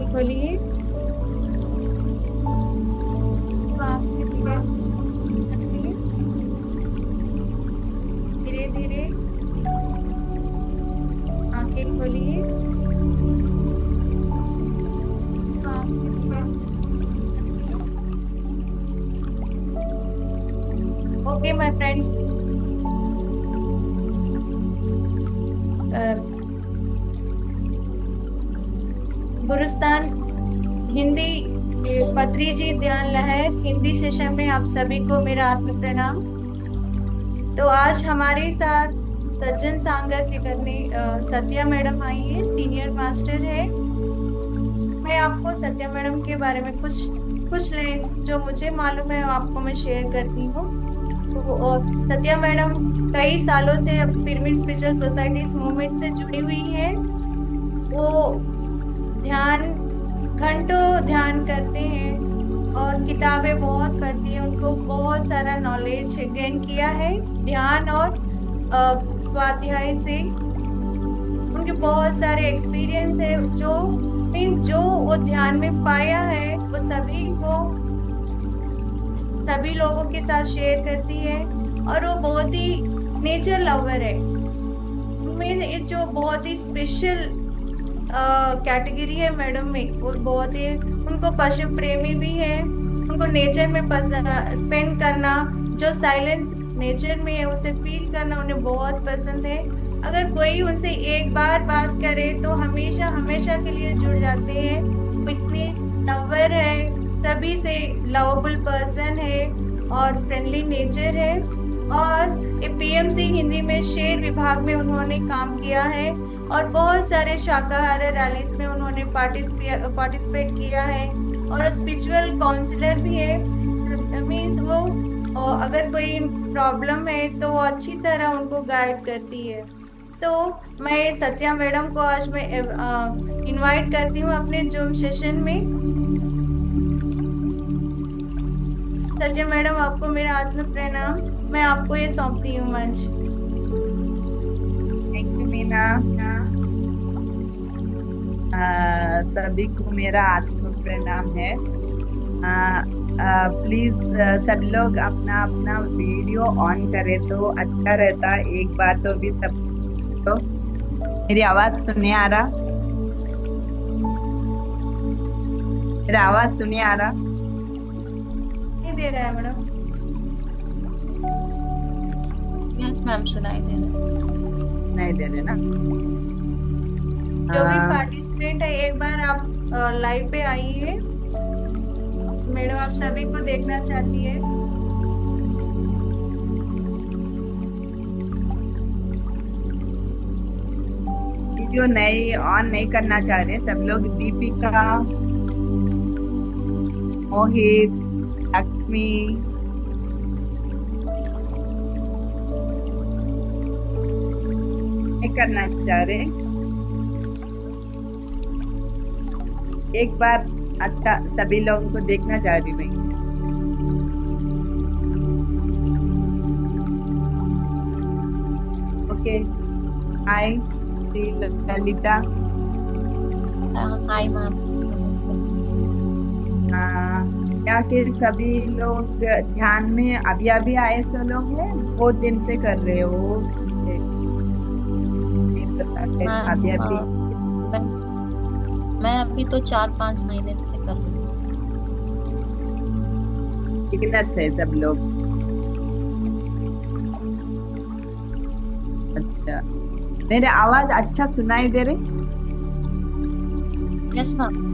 खोलिए। आंखें धीरे से, धीरे धीरे आंखें खोलिए। आंखें धीरे से। ओके माय फ्रेंड्स, गुरुस्तान हिंदी पतरी ध्यान लहर हिंदी सेशन में आप सभी को मेरा आत्म प्रणाम। तो आज हमारे साथ सज्जन सांगत करने सत्या मैडम आई है, सीनियर मास्टर है। मैं आपको सत्या मैडम के बारे में कुछ कुछ लाइन्स जो मुझे मालूम है आपको मैं शेयर करती हूँ। तो सत्या मैडम कई सालों से पिरामिड स्पिरिचुअल सोसाइटीज मूवमेंट से जुड़ी हुई है। वो ध्यान घंटों ध्यान करते हैं और किताबें बहुत पढ़ती है। उनको बहुत सारा नॉलेज गेन किया है ध्यान और स्वाध्याय से। उनके बहुत सारे एक्सपीरियंस है जो मीन्स जो वो ध्यान में पाया है वो सभी लोगों के साथ शेयर करती है। और वो बहुत ही नेचर लवर है। उनमें ये जो बहुत ही स्पेशल कैटेगरी है मैडम में, वो बहुत ही उनको पशु प्रेमी भी है। उनको नेचर में स्पेंड करना, जो साइलेंस नेचर में है उसे फील करना उन्हें बहुत पसंद है। अगर कोई उनसे एक बार बात करे तो हमेशा हमेशा के लिए जुड़ जाते हैं। वो इतने लवर है, सभी से लवेबल पर्सन है और फ्रेंडली नेचर है। और पीएमसी हिंदी में शेर विभाग में उन्होंने काम किया है और बहुत सारे शाकाहारी रैलीज में उन्होंने पार्टिसिपेट किया है। और स्पिरिचुअल काउंसलर भी है। मीन्स वो अगर कोई प्रॉब्लम है तो वो अच्छी तरह उनको गाइड करती है। तो मैं सत्या मैडम को आज मैं इनवाइट करती हूँ अपने जूम सेशन में। सत्या मैडम, आपको मेरा आत्म प्रणाम। मैं आपको ये सौंपती हूँ मंच। Thank you Meena. सभी को मेरा आत्म प्रणाम है। प्लीज सब लोग अपना अपना वीडियो ऑन करे तो अच्छा रहता। एक बार तो भी सब तो मेरी आवाज सुनने आ रहा? मेरा आवाज सुनने आ रहा? नहीं दे रहा है मैडम। यस मैम, सुनाई दे रहा है। नहीं दे रहे ना? जो भी आ, पार्टिसिपेंट है एक बार आप लाइव पे आइए। मैडम आप सभी को देखना चाहती है। वीडियो नहीं ऑन नहीं करना चाह रहे सब लोग। दीपिका, मोहित, लक्ष्मी, नहीं करना चाह रहे। एक बार अच्छा सभी लोगों को देखना चाह रही मैं। ओके। हाय श्री ललिता। हाय मैम, नमस्ते। क्या कि सभी लोग ध्यान में अभी अभी आए सो लोग हैं, बहुत दिन से कर रहे हो? नहीं पता है, अभी मैम अभी मैं मैं अभी तो 4-5 महीने से कर रही हूँ। बिगिनर्स है सब लोग? अच्छा, मेरे आवाज अच्छा सुनाई दे रही? Yes ma'am.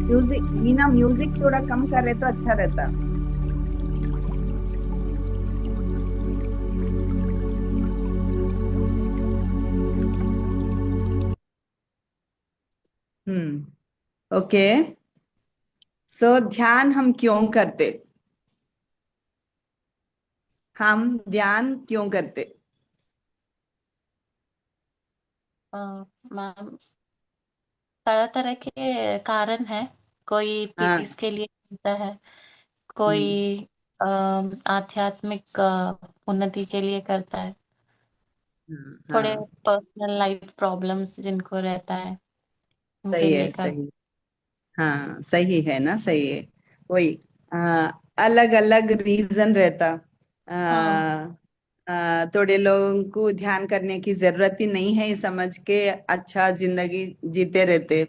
Music Meena, music थोड़ा कम कर रहे तो अच्छा रहता। ओके। सो ध्यान हम क्यों करते? हम ध्यान क्यों करते? मैम, तरह तरह के कारण है। कोई हाँ। पीस के लिए करता है, हम्म। कोई आध्यात्मिक उन्नति के लिए करता है, थोड़े हाँ, पर्सनल लाइफ प्रॉब्लम्स जिनको रहता है उनके सही लिए है करता सही। हाँ सही है ना, सही है। वही अलग अलग रीजन रहता। हाँ। थोड़े लोगों को ध्यान करने की जरूरत ही नहीं है, समझ के अच्छा जिंदगी जीते रहते।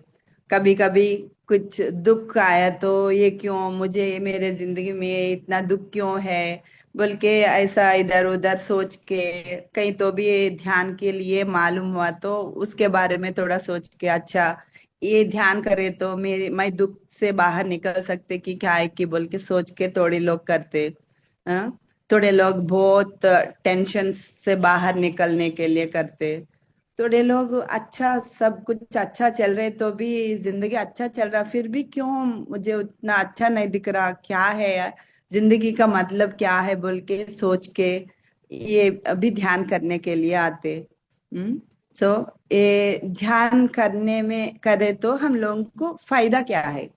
कभी कभी कुछ दुख आया तो ये क्यों मुझे, मेरे जिंदगी में इतना दुख क्यों है बोल के ऐसा इधर उधर सोच के, कहीं तो भी ये ध्यान के लिए मालूम हुआ तो उसके बारे में थोड़ा सोच के अच्छा ये ध्यान करे तो मेरे मैं दुख से बाहर निकल सकते कि क्या है कि बोल के सोच के थोड़े लोग करते। हाँ? थोड़े लोग बहुत टेंशन से बाहर निकलने के लिए करते। थोड़े लोग अच्छा सब कुछ अच्छा चल रहे तो भी, जिंदगी अच्छा चल रहा फिर भी क्यों मुझे उतना अच्छा नहीं दिख रहा, क्या है यार, जिंदगी का मतलब क्या है बोल के सोच के ये अभी ध्यान करने के लिए आते। हम्म। सो ये ध्यान करने में करे तो हम लोगों को फायदा क्या है,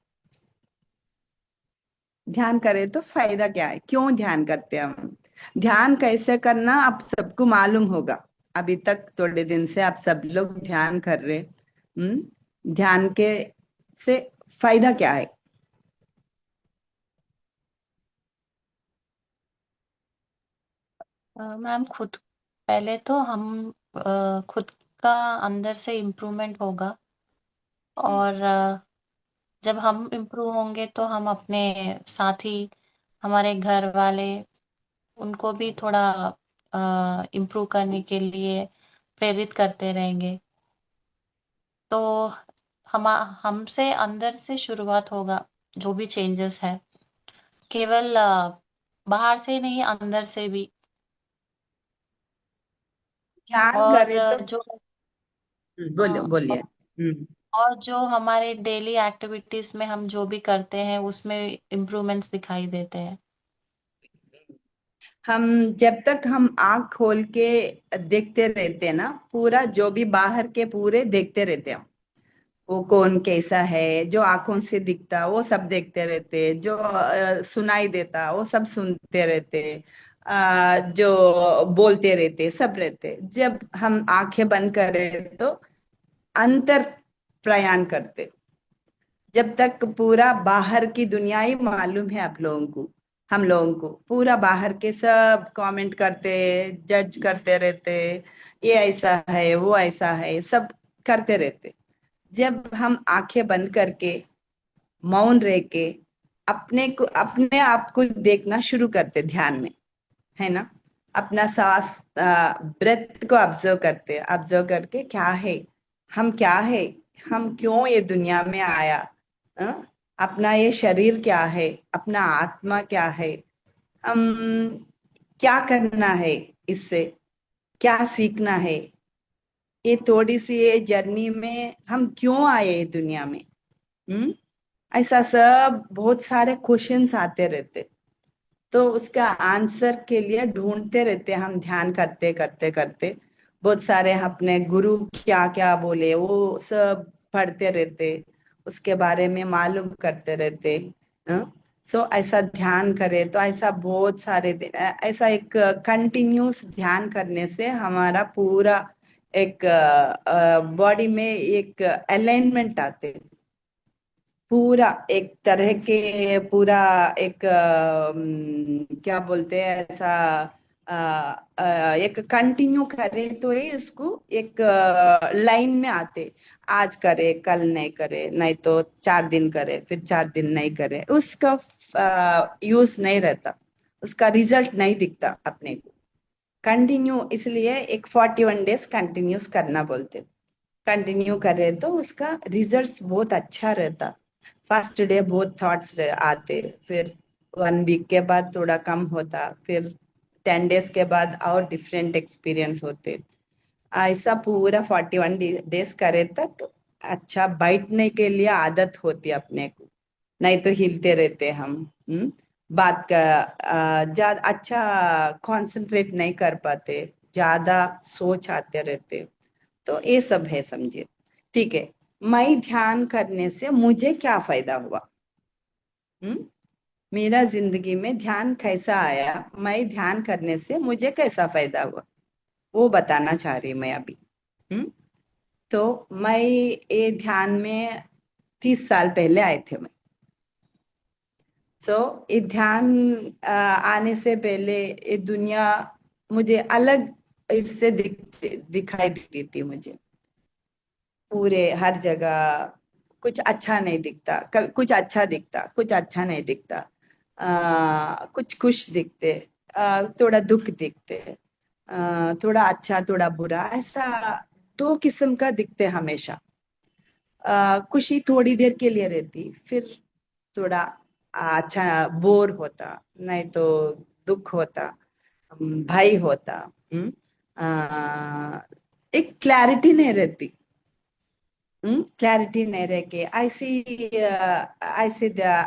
ध्यान करे तो फायदा क्या है, क्यों ध्यान करते हैं हम, ध्यान कैसे करना आप सबको मालूम होगा। अभी तक थोड़े दिन से आप सब लोग ध्यान कर रहे। ध्यान के से फायदा क्या है? मैम खुद, पहले तो हम खुद का अंदर से इम्प्रूवमेंट होगा। और जब हम इम्प्रूव होंगे तो हम अपने साथी, हमारे घर वाले, उनको भी थोड़ा इम्प्रूव करने के लिए प्रेरित करते रहेंगे। तो हम हमसे अंदर से शुरुआत होगा। जो भी चेंजेस है केवल बाहर से नहीं, अंदर से भी। ध्यान और करे तो जो बोलो हाँ, बोलिए। हम्म। और जो हमारे डेली एक्टिविटीज में हम जो भी करते हैं उसमें इम्प्रूवमेंट्स दिखाई देते हैं। हम जब तक हम आंख खोल के देखते रहते हैं ना, पूरा जो भी बाहर के पूरे देखते रहते हैं, वो कौन कैसा है, जो आंखों से दिखता वो सब देखते रहते, जो सुनाई देता वो सब सुनते रहते, जो बोलते रहते सब रहते। जब हम आंखें बंद करें तो अंतर प्रयाण करते। जब तक पूरा बाहर की दुनिया ही मालूम है आप लोगों को, हम लोगों को पूरा बाहर के सब कमेंट करते, जज करते रहते, ये ऐसा है वो ऐसा है सब करते रहते। जब हम आंखें बंद करके मौन रह के अपने को, अपने आप को देखना शुरू करते ध्यान में, है ना, अपना सांस ब्रेथ को ऑब्जर्व करते, ऑब्जर्व करके क्या है, हम क्या है, हम क्यों ये दुनिया में आया, अ? अपना ये शरीर क्या है, अपना आत्मा क्या है, हम क्या करना है, इससे क्या सीखना है, ये थोड़ी सी ये जर्नी में हम क्यों आए ये दुनिया में। हम्म। ऐसा सब बहुत सारे क्वेश्चंस आते रहते, तो उसका आंसर के लिए ढूंढते रहते हम, ध्यान करते करते करते। बहुत सारे अपने गुरु क्या क्या बोले वो सब पढ़ते रहते, उसके बारे में मालूम करते रहते। सो ऐसा ध्यान करे तो ऐसा बहुत सारे ऐसा एक कंटिन्यूस ध्यान करने से हमारा पूरा एक बॉडी में एक अलाइनमेंट आते, पूरा एक तरह के पूरा एक क्या बोलते हैं ऐसा, एक कंटिन्यू करे तो ये इसको एक लाइन में आते। आज करे कल नहीं करे, नहीं तो 4 दिन करे फिर 4 दिन नहीं करे, उसका यूज नहीं रहता, उसका रिजल्ट नहीं दिखता अपने को। कंटिन्यू इसलिए एक 41 डेज कंटिन्यूस करना बोलते, कंटिन्यू करे तो उसका रिजल्ट्स बहुत अच्छा रहता। फर्स्ट डे बहुत थॉट्स आते, फिर 1 वीक के बाद थोड़ा कम होता, फिर 10 डेज के बाद और डिफरेंट एक्सपीरियंस होते। ऐसा पूरा 41 डेज करे तक अच्छा बैठने के लिए आदत होती है अपने को, नहीं तो हिलते रहते हम। बात का ज्यादा अच्छा कंसंट्रेट नहीं कर पाते, ज्यादा सोच आते रहते। तो ये सब है समझिए। ठीक है, मैं ध्यान करने से मुझे क्या फायदा हुआ, हम्म, मेरा जिंदगी में ध्यान कैसा आया, मैं ध्यान करने से मुझे कैसा फायदा हुआ, वो बताना चाह रही मैं अभी। हम्म। तो मैं ये ध्यान में 30 साल पहले आए थे मैं। ये ध्यान आने से पहले ये दुनिया मुझे अलग इससे दिखाई देती थी मुझे। पूरे हर जगह कुछ अच्छा नहीं दिखता, कभी कुछ अच्छा दिखता, कुछ अच्छा नहीं दिखता। कुछ खुश दिखते, थोड़ा दुख दिखते, थोड़ा अच्छा थोड़ा बुरा, ऐसा दो किस्म का दिखते हमेशा। खुशी थोड़ी देर के लिए रहती, फिर थोड़ा अच्छा बोर होता, नहीं तो दुख होता, भय होता। हम्म, एक क्लैरिटी नहीं रहती। क्लैरिटी नहीं रह के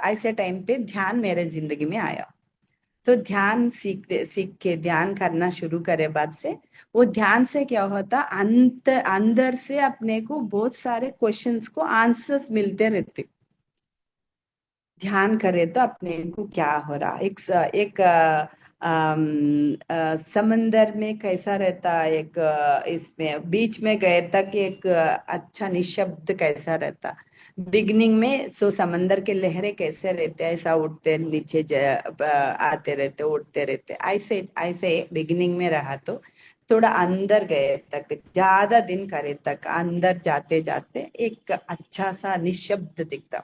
ऐसे टाइम पे ध्यान मेरे जिंदगी में आया। तो ध्यान सीखते सीख के ध्यान करना शुरू करे बाद से, वो ध्यान से क्या होता, अंदर से अपने को बहुत सारे क्वेश्चंस को आंसर्स मिलते रहते। ध्यान करे तो अपने को क्या हो रहा, एक समंदर में कैसा रहता, एक इसमें बीच में गए तक एक अच्छा निशब्द कैसा रहता। बिगनिंग में समंदर के लहरें कैसे रहते, ऐसा उठते नीचे आते रहते, उठते रहते, ऐसे ऐसे बिगनिंग में रहा तो थोड़ा अंदर गए तक, ज्यादा दिन करे तक अंदर जाते जाते एक अच्छा सा निशब्द दिखता।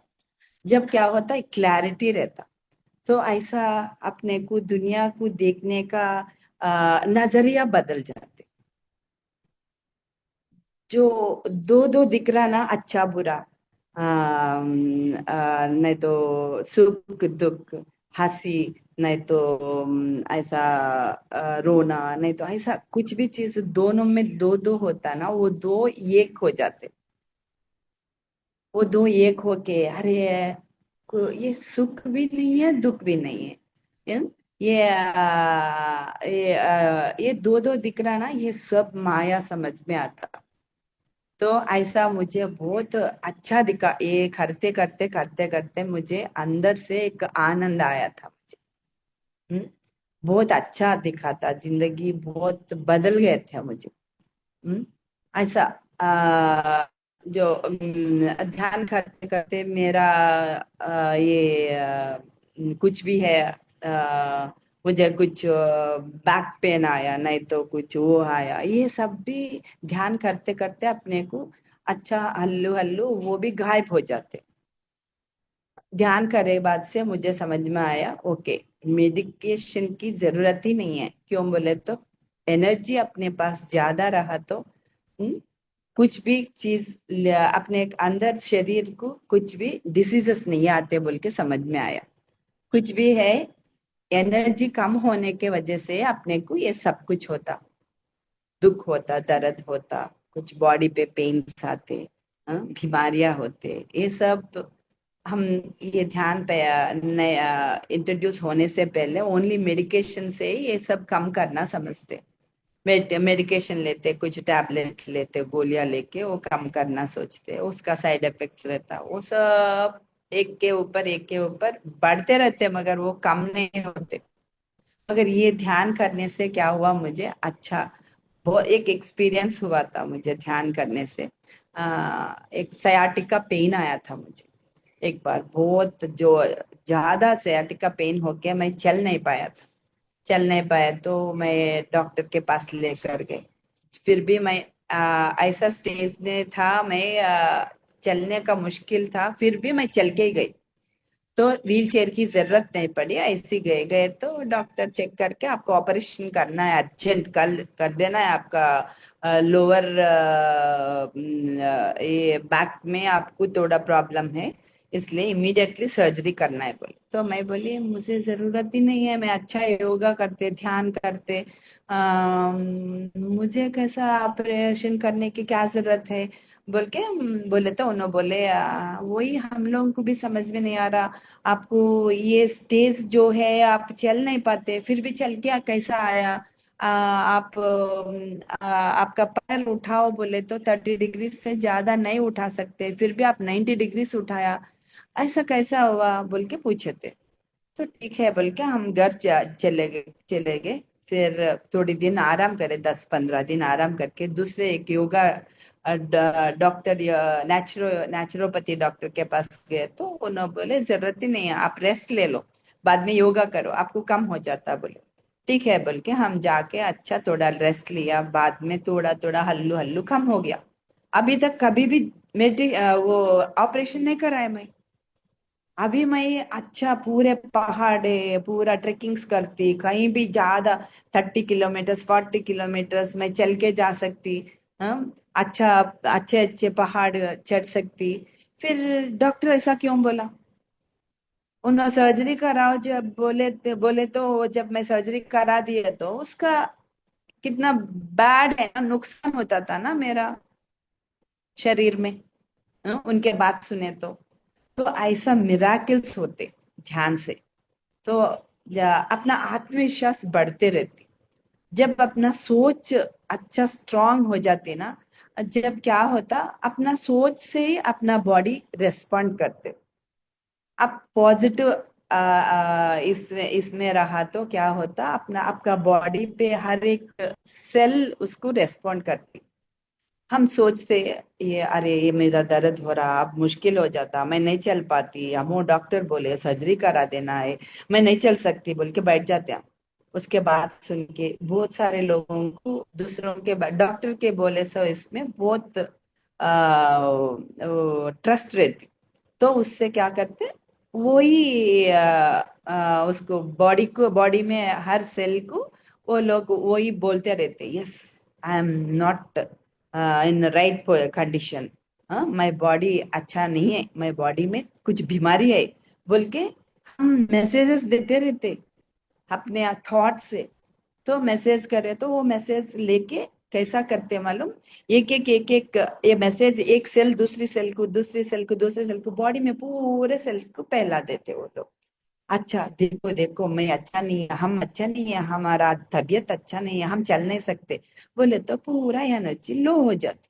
जब क्या होता है, क्लैरिटी रहता। तो ऐसा अपने को दुनिया को देखने का नजरिया बदल जाते। जो दो दो दिख रहा ना, अच्छा बुरा, नहीं तो सुख दुख, हंसी, नहीं तो ऐसा रोना, नहीं तो ऐसा कुछ भी चीज दोनों में दो दो होता ना, वो दो एक हो जाते। वो दो एक होके, अरे ये सुख भी नहीं है, दुख भी नहीं है। ये ये दो दो दिख रहा ना, ये सब माया समझ में आता। तो ऐसा मुझे बहुत अच्छा दिखा, ये करते करते करते करते मुझे अंदर से एक आनंद आया था मुझे। हम्म, बहुत अच्छा दिखा था, जिंदगी बहुत बदल गए थे मुझे। हम्म, ऐसा जो ध्यान करते करते मेरा कुछ भी है, मुझे कुछ बैक पेन आया, नहीं तो कुछ वो आया, ये सब भी ध्यान करते करते अपने को अच्छा हल्लू हल्लू वो भी गायब हो जाते। ध्यान करे बाद से मुझे समझ में आया, ओके, मेडिकेशन की जरूरत ही नहीं है। क्यों बोले तो एनर्जी अपने पास ज्यादा रहा तो कुछ भी चीज अपने अंदर शरीर को कुछ भी डिसीजेस नहीं आते बोल के समझ में आया। कुछ भी है, एनर्जी कम होने के वजह से अपने को ये सब कुछ होता, दुख होता, दर्द होता, कुछ बॉडी पे पेन्स आते, बीमारियां होते, ये सब हम ये ध्यान पे इंट्रोड्यूस होने से पहले ओनली मेडिकेशन से ही ये सब कम करना समझते। मेडिकेशन लेते, कुछ टैबलेट लेते, गोलियां लेके वो कम करना सोचते, उसका साइड इफेक्ट्स रहता, वो सब एक के ऊपर एक के ऊपर बढ़ते रहते, मगर वो कम नहीं होते। मगर ये ध्यान करने से क्या हुआ मुझे, अच्छा बहुत एक एक्सपीरियंस हुआ था मुझे ध्यान करने से। एक सयाटिका पेन आया था मुझे एक बार, बहुत जो ज्यादा सयाटिका पेन हो गया, मैं चल नहीं पाया था। चल नहीं पाया तो मैं डॉक्टर के पास लेकर गए। फिर भी मैं ऐसा स्टेज में था, मैं चलने का मुश्किल था, फिर भी मैं चल के ही गई। तो व्हील चेयर की जरूरत नहीं पड़ी, ऐसे गए गए तो डॉक्टर चेक करके आपको ऑपरेशन करना है, अर्जेंट कल कर देना है आपका लोअर ये बैक में आपको थोड़ा प्रॉब्लम है, इसलिए इमीडिएटली सर्जरी करना है बोले। तो मैं बोली मुझे जरूरत ही नहीं है, मैं अच्छा योगा करते ध्यान करते, मुझे कैसा ऑपरेशन करने की क्या जरूरत है बोल के बोले। तो उन्होंने बोले वही हम लोगों को भी समझ में नहीं आ रहा, आपको ये स्टेज जो है आप चल नहीं पाते, फिर भी चल के कैसा आया। आप आपका पैर उठाओ बोले तो 30 डिग्री से ज्यादा नहीं उठा सकते, फिर भी आप 90 डिग्री से उठाया, ऐसा कैसा हुआ बोल के पूछे थे। तो ठीक है बोल के हम घर चले गए। फिर थोड़ी दिन आराम करे, 10-15 दिन आराम करके दूसरे एक योगा डॉक्टर नेचुरोपैथी डॉक्टर के पास गए तो उन्होंने बोले जरूरत ही नहीं है, आप रेस्ट ले लो, बाद में योगा करो आपको कम हो जाता। बोले ठीक है बोल के हम जाके अच्छा थोड़ा रेस्ट लिया, बाद में थोड़ा थोड़ा हल्लू हल्लू कम हो गया। अभी तक कभी भी वो ऑपरेशन नहीं कराया मैं। अभी मैं अच्छा पूरे पहाड़े पूरा ट्रेकिंग्स करती, कहीं भी ज्यादा 30 किलोमीटर 40 किलोमीटर मैं चल के जा सकती। हाँ, अच्छा अच्छे अच्छे पहाड़ चढ़ सकती। फिर डॉक्टर ऐसा क्यों बोला? उन्होंने सर्जरी कराओ जब बोले तो जब मैं सर्जरी करा दिए तो उसका कितना बैड है ना, नुकसान होता था ना मेरा शरीर में। हाँ, उनके बात सुने तो ऐसा मिराकल्स होते ध्यान से। तो अपना आत्मविश्वास बढ़ते रहती जब अपना सोच अच्छा स्ट्रांग हो जाती ना। जब क्या होता अपना सोच से ही अपना बॉडी रेस्पॉन्ड करते। अब पॉजिटिव इसमें इसमें रहा तो क्या होता अपना आपका बॉडी पे हर एक सेल उसको रेस्पॉन्ड करती। हम सोचते ये अरे ये मेरा दर्द हो रहा, अब मुश्किल हो जाता, मैं नहीं चल पाती, हम वो डॉक्टर बोले सर्जरी करा देना है, मैं नहीं चल सकती बोल के बैठ जाते हैं। उसके बाद सुन के बहुत सारे लोगों को दूसरों के डॉक्टर के बोले सो इसमें बहुत ट्रस्ट रहती। तो उससे क्या करते वही उसको बॉडी में हर सेल को वो लोग वही बोलते रहते, yes I am not in right condition. My body अच्छा नहीं है, माय बॉडी में कुछ बीमारी है बोल के हम मैसेजेस देते रहते अपने थॉट से। तो मैसेज करे तो वो मैसेज लेके कैसा करते मालूम, एक एक ये मैसेज एक सेल दूसरी सेल को दूसरी सेल को दूसरी सेल को बॉडी में पूरे सेल्स को फैला देते वो लोग। अच्छा देखो देखो मैं अच्छा नहीं है, हम अच्छा नहीं है, हमारा तबीयत अच्छा नहीं है, हम चल नहीं सकते बोले तो पूरा एनर्जी लो हो जाती।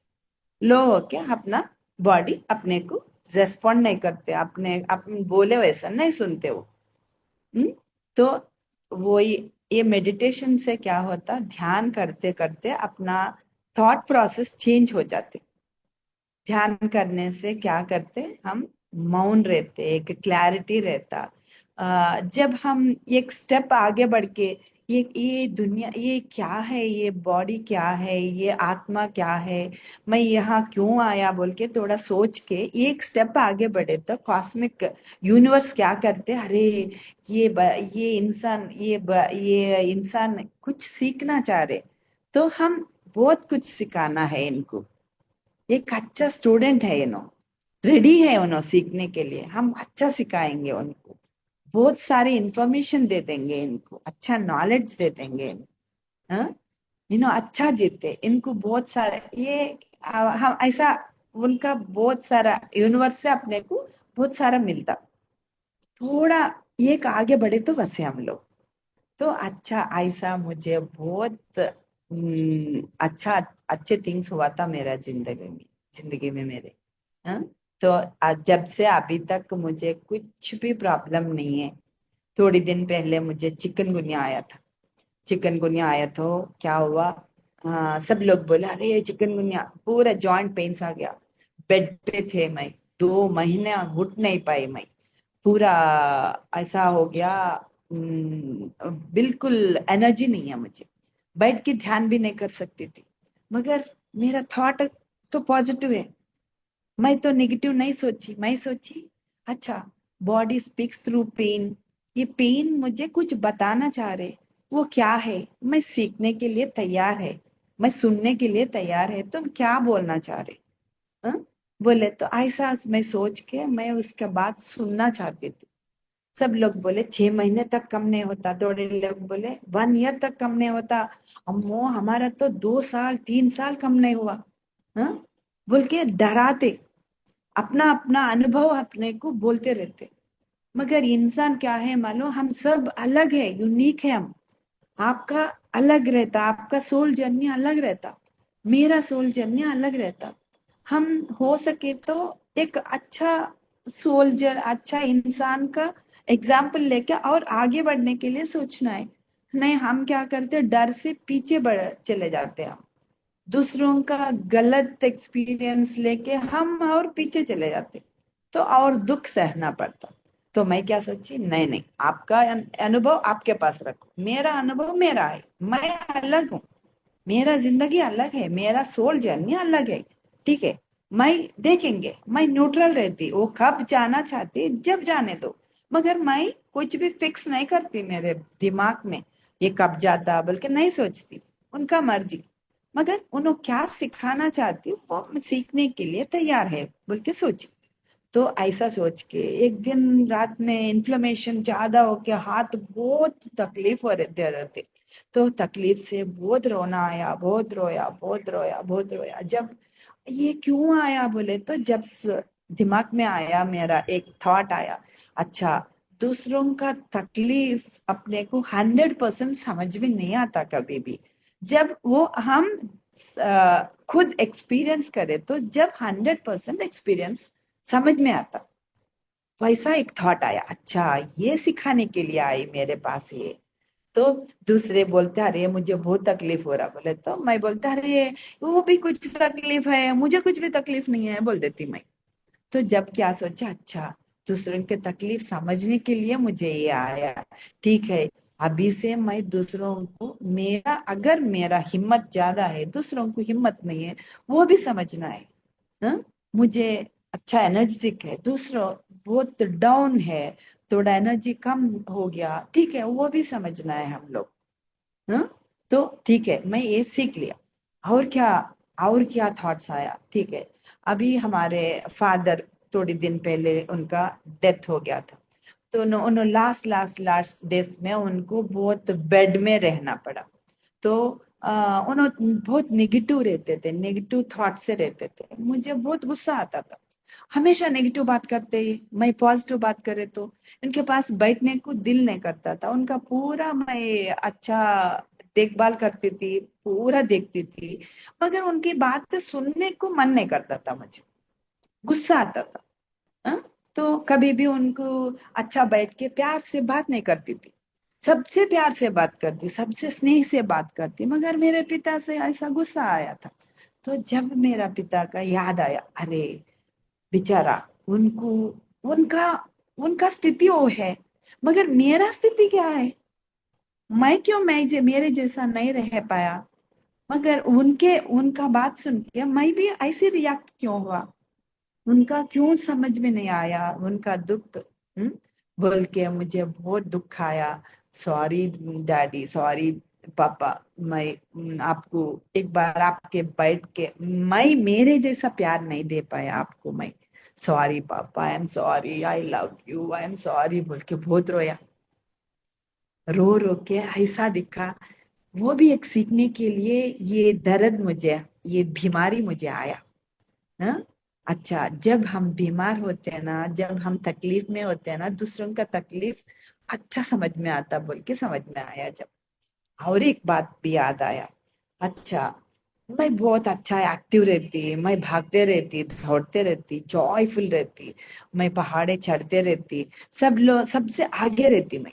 लो होके अपना बॉडी अपने को रेस्पॉन्ड नहीं करते, अपने बोले वैसा नहीं सुनते वो। हम्म? तो वो ये मेडिटेशन से क्या होता ध्यान करते करते अपना थॉट प्रोसेस चेंज हो जाते। ध्यान करने से क्या करते हम मौन रहते, एक क्लैरिटी रहता। जब हम एक स्टेप आगे बढ़ के ये दुनिया ये क्या है, ये बॉडी क्या है, ये आत्मा क्या है, मैं यहाँ क्यों आया बोल के थोड़ा सोच के एक स्टेप आगे बढ़े तो कॉस्मिक यूनिवर्स क्या करते अरे ये इंसान ये इंसान कुछ सीखना चाह रहे तो हम बहुत कुछ सिखाना है इनको। एक अच्छा स्टूडेंट है ये नो, रेडी है उन्होंने सीखने के लिए, हम अच्छा सिखाएंगे उनको, बहुत सारी इंफॉर्मेशन दे देंगे इनको, अच्छा नॉलेज दे देंगे हाँ? अच्छा जीते इनको बहुत सारे ये हम ऐसा उनका बहुत सारा यूनिवर्स से अपने को बहुत सारा मिलता। थोड़ा एक आगे बढ़े तो बस हम लोग। तो अच्छा ऐसा मुझे बहुत अच्छा अच्छे थिंग्स हुआ था मेरा जिंदगी में मेरे। हाँ? तो जब से अभी तक मुझे कुछ भी प्रॉब्लम नहीं है। थोड़ी दिन पहले मुझे चिकनगुनिया आया था। चिकनगुनिया आया तो क्या हुआ, हाँ सब लोग बोले अरे ये चिकनगुनिया पूरा जॉइंट पेन्स आ गया। बेड पे थे मैं 2 महीने उठ नहीं पाई मैं, पूरा ऐसा हो गया। बिल्कुल एनर्जी नहीं है मुझे, बैठ के ध्यान भी नहीं कर सकती थी। मगर मेरा थॉट तो पॉजिटिव है, मैं तो नेगेटिव नहीं सोची, मैं सोची अच्छा बॉडी स्पीक्स थ्रू पेन, ये पेन मुझे कुछ बताना चाह रहे, वो क्या है मैं सीखने के लिए तैयार है, मैं सुनने के लिए तैयार है, तुम क्या बोलना चाह रहे हाँ? बोले तो ऐसा मैं सोच के मैं उसके बाद सुनना चाहती थी। सब लोग बोले 6 महीने तक कम नहीं होता, थोड़े लोग बोले 1 ईयर तक कम नहीं होता, अम्मो हमारा तो 2 साल 3 साल कम नहीं हुआ हाँ? बोल के डराते, अपना अपना अनुभव अपने को बोलते रहते। मगर इंसान क्या है मानो हम सब अलग है, यूनिक है हम। आपका अलग रहता, आपका सोल जर्नी अलग रहता, मेरा सोल जर्नी अलग रहता। हम हो सके तो एक अच्छा सोल्जर अच्छा इंसान का एग्जाम्पल लेके और आगे बढ़ने के लिए सोचना है। नहीं हम क्या करते डर से पीछे बढ़ चले जाते हैं हम। दूसरों का गलत एक्सपीरियंस लेके हम और पीछे चले जाते, तो और दुख सहना पड़ता। तो मैं क्या सोची, नहीं नहीं, आपका अनुभव आपके पास रखो, मेरा अनुभव मेरा है, मैं अलग हूँ, मेरा जिंदगी अलग है, मेरा सोल जर्नी अलग है। ठीक है, मैं देखेंगे, मैं न्यूट्रल रहती, वो कब जाना चाहती जब जाने दो, मगर मैं कुछ भी फिक्स नहीं करती मेरे दिमाग में, ये कब जाता बल्कि नहीं सोचती, उनका मर्जी। मगर उन्होंने क्या सिखाना चाहती वो मैं सीखने के लिए तैयार है बोल के सोची। तो ऐसा सोच के एक दिन रात में इन्फ्लेमेशन ज्यादा होके हाथ बहुत तकलीफ हो रहे थे। तो तकलीफ से बहुत रोना आया, बहुत रोया, बहुत रोया, बहुत रोया। जब ये क्यों आया बोले तो जब दिमाग में आया, मेरा एक थॉट आया, अच्छा, दूसरों का तकलीफ अपने को 100% समझ में नहीं आता कभी भी। जब वो हम खुद एक्सपीरियंस करें तो जब 100% एक्सपीरियंस समझ में आता। वैसा एक थॉट आया, अच्छा ये सिखाने के लिए आई मेरे पास ये। तो दूसरे बोलते अरे मुझे बहुत तकलीफ हो रहा बोले, तो मैं बोलता अरे वो भी कुछ तकलीफ है, मुझे कुछ भी तकलीफ नहीं है बोल देती मैं। तो जब क्या सोचा, अच्छा दूसरों के तकलीफ समझने के लिए मुझे ये आया, ठीक है, अभी से मैं दूसरों को, मेरा अगर मेरा हिम्मत ज्यादा है, दूसरों को हिम्मत नहीं है, वो भी समझना है। हाँ? मुझे अच्छा एनर्जेटिक है, दूसरों बहुत डाउन है, थोड़ा एनर्जी कम हो गया, ठीक है, वो भी समझना है हम लोग। हाँ? तो ठीक है, मैं ये सीख लिया। और क्या, और क्या थॉट्स आया, ठीक है, अभी हमारे फादर थोड़ी दिन पहले उनका डेथ हो गया था। तो उन्होंने लास्ट लास्ट लास्ट डेज में उनको बहुत बेड में रहना पड़ा। तो उन्होंने बहुत नेगेटिव रहते थे, नेगेटिव थॉट से रहते थे, मुझे बहुत गुस्सा आता था। हमेशा नेगेटिव बात करते ही, मैं पॉजिटिव बात करे तो इनके पास बैठने को दिल नहीं करता था। उनका पूरा मैं अच्छा देखभाल करती थी, पूरा देखती थी, मगर उनकी बात सुनने को मन नहीं करता था, मुझे गुस्सा आता था। हाँ? तो कभी भी उनको अच्छा बैठ के प्यार से बात नहीं करती थी, सबसे प्यार से बात करती, सबसे स्नेह से बात करती, मगर मेरे पिता से ऐसा गुस्सा आया था। तो जब मेरा पिता का याद आया, अरे बेचारा, उनको, उनका उनका स्थिति वो है, मगर मेरा स्थिति क्या है, मैं क्यों, मेरे जैसा नहीं रह पाया, मगर उनके उनका बात सुन के मैं भी ऐसे रिएक्ट क्यों हुआ, उनका क्यों समझ में नहीं आया, उनका दुख। बोल के मुझे बहुत दुख आया। सॉरी डैडी, सॉरी पापा, मैं आपको एक बार आपके बैठ के मैं मेरे जैसा प्यार नहीं दे पाया आपको, मैं सॉरी पापा, I am sorry, I love you, I am sorry बोल के बहुत रोया। रो रो के ऐसा दिखा, वो भी एक सीखने के लिए, ये दर्द मुझे, ये बीमारी मुझे आया। हाँ? अच्छा, जब हम बीमार होते हैं ना, जब हम तकलीफ में होते हैं ना, दूसरों का तकलीफ अच्छा समझ में आता बोल के समझ में आया जब। और एक बात भी याद आया, अच्छा, मैं बहुत अच्छा एक्टिव रहती, मैं भागते रहती, दौड़ते रहती, जॉयफुल रहती, मैं पहाड़े चढ़ते रहती, सब लोग सबसे आगे रहती मैं।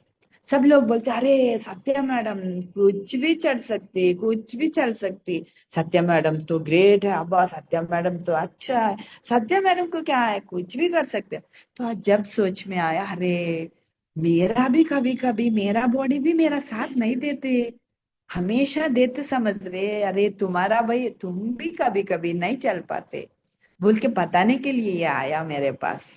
सब लोग बोलते अरे सत्या मैडम कुछ भी चढ़ सकती, कुछ भी चल सकती, सत्या मैडम तो ग्रेट है, अब्बा सत्या मैडम तो अच्छा है, सत्या मैडम को क्या है, कुछ भी कर सकते हैं। तो आज जब सोच में आया, अरे मेरा भी कभी कभी मेरा बॉडी भी मेरा साथ नहीं देते, हमेशा देते समझ रहे, अरे तुम्हारा भाई तुम भी कभी कभी नहीं चल पाते बोल के बताने के लिए ये आया मेरे पास।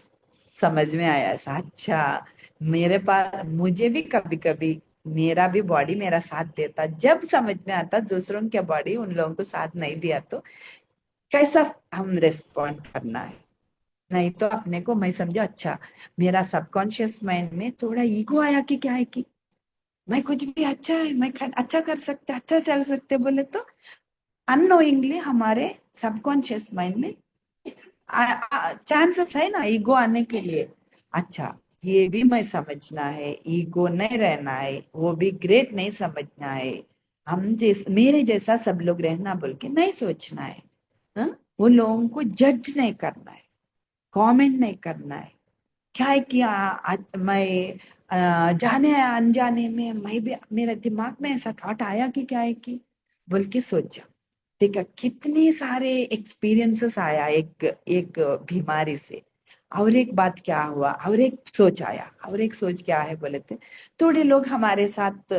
समझ में आया ऐसा, अच्छा, मेरे पास मुझे भी कभी कभी मेरा भी बॉडी मेरा साथ देता, जब समझ में आता दूसरों के बॉडी उन लोगों को साथ नहीं दिया तो कैसा हम रिस्पॉन्ड करना है। नहीं तो अपने को मैं समझा, अच्छा, मेरा सबकॉन्शियस माइंड में थोड़ा ईगो आया कि क्या है कि मैं कुछ भी अच्छा है, मैं अच्छा कर सकते, अच्छा चल सकते बोले तो अननोइंगली हमारे सबकॉन्शियस माइंड में चांसेस है ना ईगो आने के लिए। अच्छा, ये भी मैं समझना है, ईगो नहीं रहना है, वो भी ग्रेट नहीं समझना है, हम मेरे जैसा सब लोग रहना बोल के नहीं सोचना है। हाँ? वो लोगों को जज नहीं करना है, कमेंट नहीं करना है। क्या है कि मैं जाने या अनजाने में मैं भी, मेरे दिमाग में ऐसा थॉट आया कि क्या है कि बोल के सोचा। देखा कितने सारे एक्सपीरियंसेस आया एक एक बीमारी से। और एक बात क्या हुआ, और एक सोच आया, और एक सोच क्या है बोले थे, थोड़े लोग हमारे साथ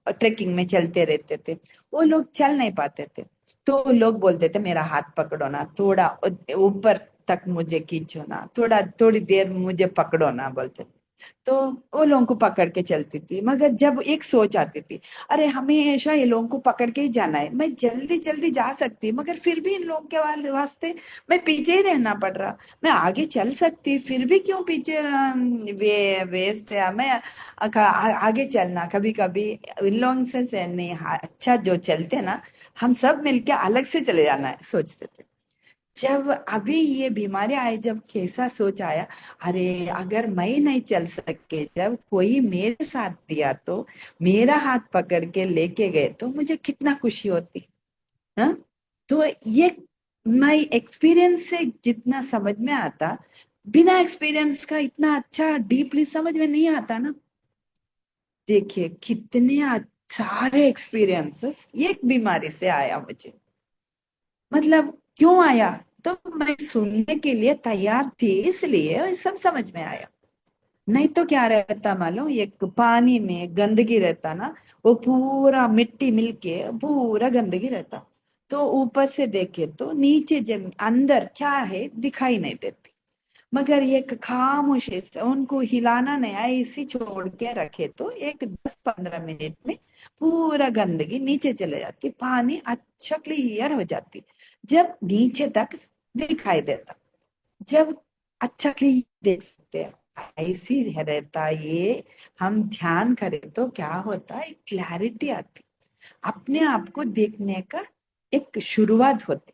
ट्रेकिंग में चलते रहते थे, वो लोग चल नहीं पाते थे, तो वो लोग बोलते थे मेरा हाथ पकड़ो ना, थोड़ा ऊपर तक मुझे खींचो ना, थोड़ा थोड़ी देर मुझे पकड़ो ना बोलते। तो वो लोगों को पकड़ के चलती थी, मगर जब एक सोच आती थी, अरे हमेशा ये लोगों को पकड़ के ही जाना है, मैं जल्दी जल्दी जा सकती मगर फिर भी इन लोगों के वास्ते मैं पीछे ही रहना पड़ रहा। मैं आगे चल सकती फिर भी क्यों पीछे वेस्ट है, मैं आगे चलना। कभी कभी इन लोगों से नहीं, हाँ, अच्छा जो चलते ना, हम सब मिलके अलग से चले जाना है सोचते थे। जब अभी ये बीमारी आई, जब कैसा सोच आया, अरे अगर मैं नहीं चल सके, जब कोई मेरे साथ दिया तो, मेरा हाथ पकड़ के लेके गए तो मुझे कितना खुशी होती। हाँ, तो ये मैं एक्सपीरियंस से जितना समझ में आता, बिना एक्सपीरियंस का इतना अच्छा डीपली समझ में नहीं आता ना। देखिए कितने सारे एक्सपीरियंसेस एक बीमारी से आया मुझे। मतलब क्यों आया, तो मैं सुनने के लिए तैयार थी, इसलिए ये सब समझ में आया। नहीं तो क्या रहता मालूम, एक पानी में गंदगी रहता ना, वो पूरा मिट्टी मिलके पूरा गंदगी रहता, तो ऊपर से देखे तो नीचे जम अंदर क्या है दिखाई नहीं देती। मगर ये खामोशी से उनको हिलाना नहीं, ऐसी छोड़ के रखे तो एक 10-15 मिनट में पूरा गंदगी नीचे चले जाती, पानी अच्छा क्लियर हो जाती, जब नीचे तक दिखाई देता, जब अच्छा क्लियर देख सकते हैं। ऐसी रहता ये, हम ध्यान करें तो क्या होता है, क्लैरिटी आती, अपने आप को देखने का एक शुरुआत होती।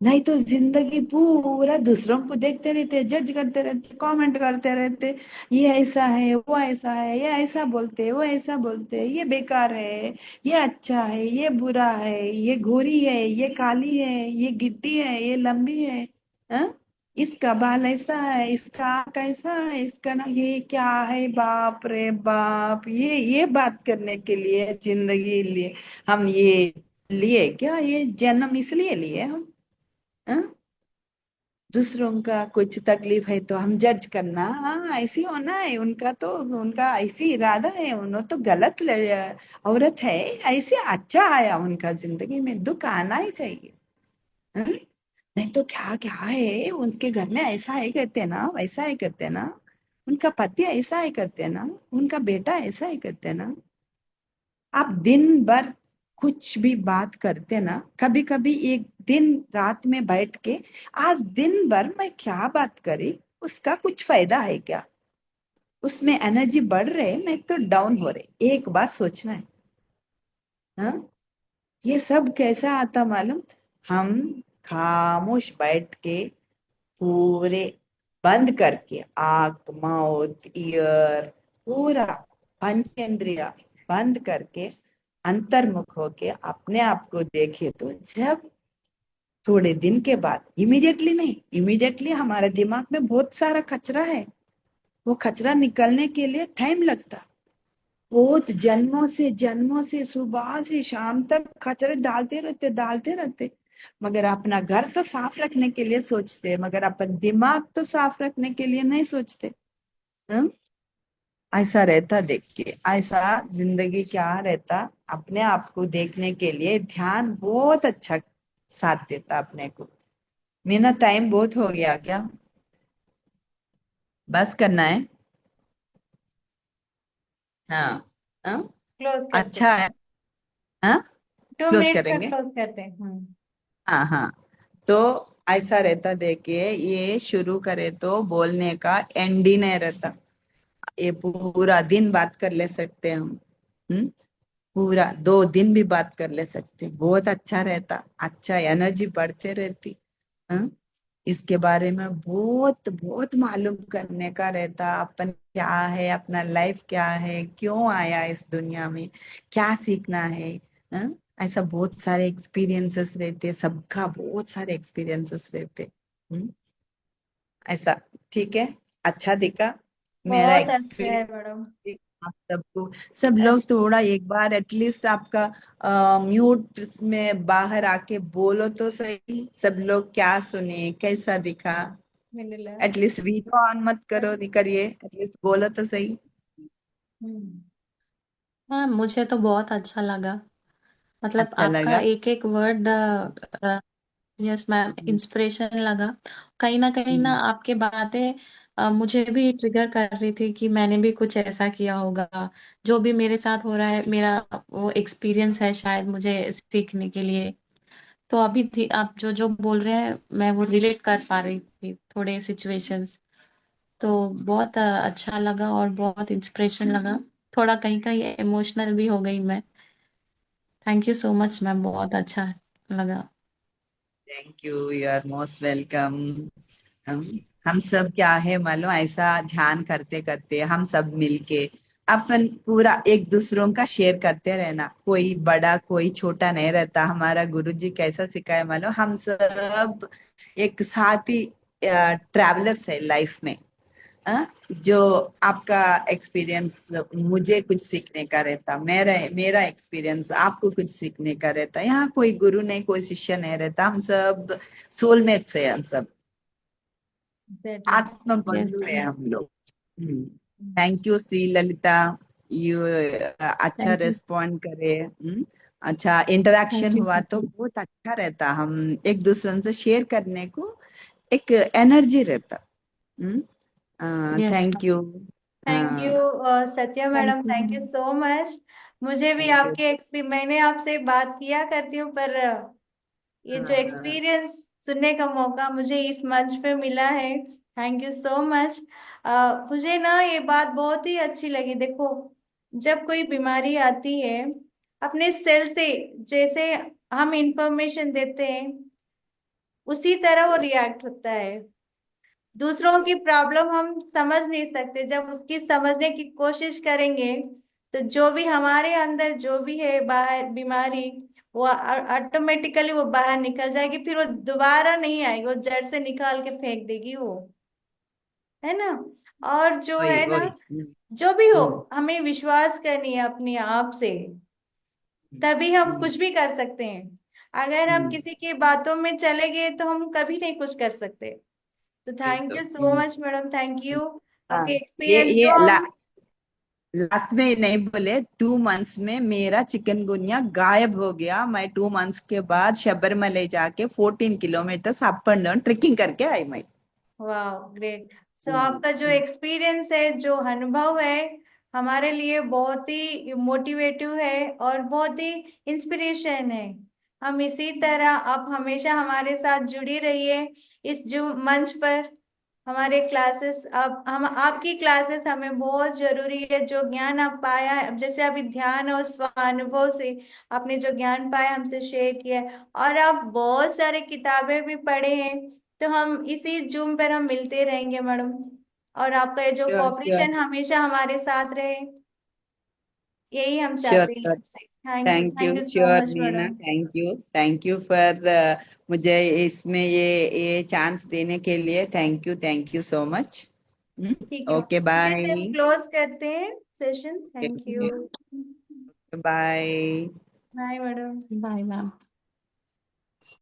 नहीं तो जिंदगी पूरा दूसरों को देखते रहते, जज करते रहते, कमेंट करते रहते, ये ऐसा है, वो ऐसा है, ये ऐसा बोलते, वो ऐसा बोलते, ये बेकार है, ये अच्छा है, ये बुरा है, ये गोरी है, ये काली है, ये गिट्टी है, ये लंबी है, हाँ? इसका बाल ऐसा है, इसका आँख ऐसा है, इसका ना ये क्या है, बाप रे बाप, ये बात करने के लिए जिंदगी लिए हम ये लिए क्या, ये जन्म इसलिए लिए हम, हाँ? दूसरों का कुछ तकलीफ है तो हम जज करना, हाँ ऐसी होना है उनका, तो उनका ऐसी इरादा है, उन्होंने तो गलत औरत है, ऐसे अच्छा आया उनका जिंदगी में, दुख आना ही चाहिए, हाँ? नहीं तो क्या क्या है उनके घर में, ऐसा है कहते ना, वैसा है कहते ना, उनका पति ऐसा है कहते ना, उनका बेटा ऐसा है कहते ना। आप दिन भर कुछ भी बात करते ना, कभी कभी एक दिन रात में बैठ के, आज दिन भर मैं क्या बात करी, उसका कुछ फायदा है क्या, उसमें एनर्जी बढ़ रहे नहीं तो डाउन हो रहे, एक बार सोचना है। हाँ, ये सब कैसा आता मालूम, हम खामोश बैठ के पूरे बंद करके, आंख माउथ ईयर पूरा पंचेंद्रिया बंद करके, अंतर्मुख होके अपने आप को देखे तो, जब थोड़े दिन के बाद, इमीडिएटली नहीं, इमीडिएटली हमारे दिमाग में बहुत सारा कचरा है, वो कचरा निकलने के लिए टाइम लगता, बहुत जन्मों से सुबह से शाम तक कचरे डालते रहते, मगर अपना घर तो साफ रखने के लिए सोचते, मगर अपन दिमाग तो साफ रखने के लिए नहीं सोचते। हम्म? ऐसा रहता, देख के ऐसा जिंदगी क्या रहता, अपने आप को देखने के लिए ध्यान बहुत अच्छा साथ देता अपने को। मेरा टाइम बहुत हो गया क्या, बस करना है? हाँ, हाँ, क्लोज करते अच्छा हैं। है, हाँ, टू क्लोज मिनट्स का करेंगे। क्लोज करते हैं। हाँ हाँ, तो ऐसा रहता, देखिए ये शुरू करे तो बोलने का एंड ही नहीं रहता, ये पूरा दिन बात कर ले सकते हैं हम। हम्म, पूरा 2 दिन भी बात कर ले सकते, बहुत अच्छा रहता, अच्छा एनर्जी बढ़ते रहती। हाँ? इसके बारे में बहुत बहुत मालूम करने का रहता, अपन क्या है, अपना लाइफ क्या है, क्यों आया इस दुनिया में, क्या सीखना है। हाँ? ऐसा बहुत सारे एक्सपीरियंसेस रहते, सबका बहुत सारे एक्सपीरियंसेस रहते। हम्म, ऐसा, ठीक है, अच्छा दिखा मेरा बहुत अच्छे है एक्सपीरियंस, मैडम। आप सबको, सब लोग थोड़ा एक बार एटलीस्ट आपका म्यूट में बाहर आके बोलो तो सही, सब लोग क्या सुने, कैसा दिखा। मिनिला। एटलीस्ट वीडियो ऑन मत करो, नहीं करिए, एटलीस्ट बोलो तो सही। हम्म। हाँ, मुझे तो बहुत अच्छा लगा। मतलब अच्छा आपका लगा। एक एक वर्ड, यस मैम, हम्म, इंस्पिरेशन लगा। कहीं ना हम्म, आपके बातें मुझे भी ट्रिगर कर रही थी कि मैंने भी कुछ ऐसा किया होगा। जो भी मेरे साथ हो रहा है, मेरा वो एक्सपीरियंस है शायद मुझे सीखने के लिए। तो अभी थी आप जो जो बोल रहे हैं, मैं वो रिलेट कर पा रही थी थोड़े सिचुएशंस। तो बहुत अच्छा लगा और बहुत इंस्पिरेशन लगा। थोड़ा कहीं कहीं इमोशनल भी हो गई मैं। Thank you so much ma'am, बहुत अच्छा लगा। Thank you, you are most welcome. हम हम सब क्या है मालूम, ऐसा ध्यान करते करते हम सब मिलके अपन पूरा एक दूसरों का शेयर करते रहना, कोई बड़ा कोई छोटा नहीं रहता। हमारा गुरुजी कैसा सिखाया मालूम, हम सब एक साथ ही ट्रैवलर्स है लाइफ में। हाँ? जो आपका एक्सपीरियंस मुझे कुछ सीखने का रहता, मेरा मेरा एक्सपीरियंस आपको कुछ सीखने का रहता। यहाँ कोई गुरु नहीं, कोई शिष्य नहीं रहता, हम सब सोलमेट्स है, हम सब एग्जैक्टली। आत्म यस बंधु है मैम। हम लोग। Thank you C Lalita, you अच्छा थैंक यू। रिस्पॉन्ड करे। अच्छा इंटरेक्शन थैंक यू। हुआ तो बहुत अच्छा रहता, हम एक दूसरे से शेयर करने को एक एनर्जी रहता। Yes thank ma'am. You. Thank you Satya thank madam, you. Thank you so much. मुझे भी थैंक यू। आपके मैंने आपसे बात किया करती हूँ, पर ये जो एक्सपीरियंस सुनने का मौका मुझे इस मंच पे मिला है, थैंक यू सो मच। मुझे ना ये बात बहुत ही अच्छी लगी। देखो, जब कोई बीमारी आती है, अपने सेल से जैसे हम इंफॉर्मेशन देते हैं, उसी तरह वो रिएक्ट होता है। दूसरों की प्रॉब्लम हम समझ नहीं सकते, जब उसकी समझने की कोशिश करेंगे तो जो भी हमारे अंदर जो भी है बाहर बीमारी, वो ऑटोमेटिकली वो बाहर निकल जाएगी, फिर वो दोबारा नहीं आएगी, वो जड़ से निकाल के फेंक देगी वो, है ना। और जो वही है ना, वही। जो भी हो, हम्म, हमें विश्वास करनी है अपने आप से, तभी हम हम्म, कुछ भी कर सकते हैं। अगर हम हम्म, किसी की बातों में चले गए तो हम कभी नहीं कुछ कर सकते। तो वही थैंक तो। You so much madam, thank you. हाँ, आपके ये एक्सपीरियंस ये जो हम। लास्ट में नहीं बोले, 2 मंथ्स में मेरा चिकनगुनिया गायब हो गया। मैं 2 मंथ्स के बाद शबरमले जाके 14 kilometre up and down trekking करके आई मैं। वाह, ग्रेट। सो हम्म, आपका जो हम्म, एक्सपीरियंस है, जो अनुभव है, हमारे लिए बहुत ही मोटिवेटिव है और बहुत ही इंस्पिरेशन है। हम इसी तरह आप हमेशा हमारे साथ जुड़ी रहिए इस जो मंच पर। हमारे क्लासेस, अब हम आपकी क्लासेस हमें बहुत जरूरी है। जो ज्ञान आप पाया है, अब जैसे अभी ध्यान और स्वानुभव से आपने जो ज्ञान पाया हमसे शेयर किया है, और आप बहुत सारे किताबें भी पढ़े हैं, तो हम इसी जूम पर हम मिलते रहेंगे मैडम। और आपका ये जो श्योर श्योर। कोऑपरेशन हमेशा हमारे साथ रहे, यही हम श्योर चाहते हैं श्योर। आपसे। Thank thank you you so sure much Meena, madam. Thank you for मुझे इसमें ये चांस देने के लिए। Thank you so much. ठीक है ओके मैडम, इसी से हम बाय। क्लोज करते हैं session. Thank you. Bye. Bye madam. Bye ma'am.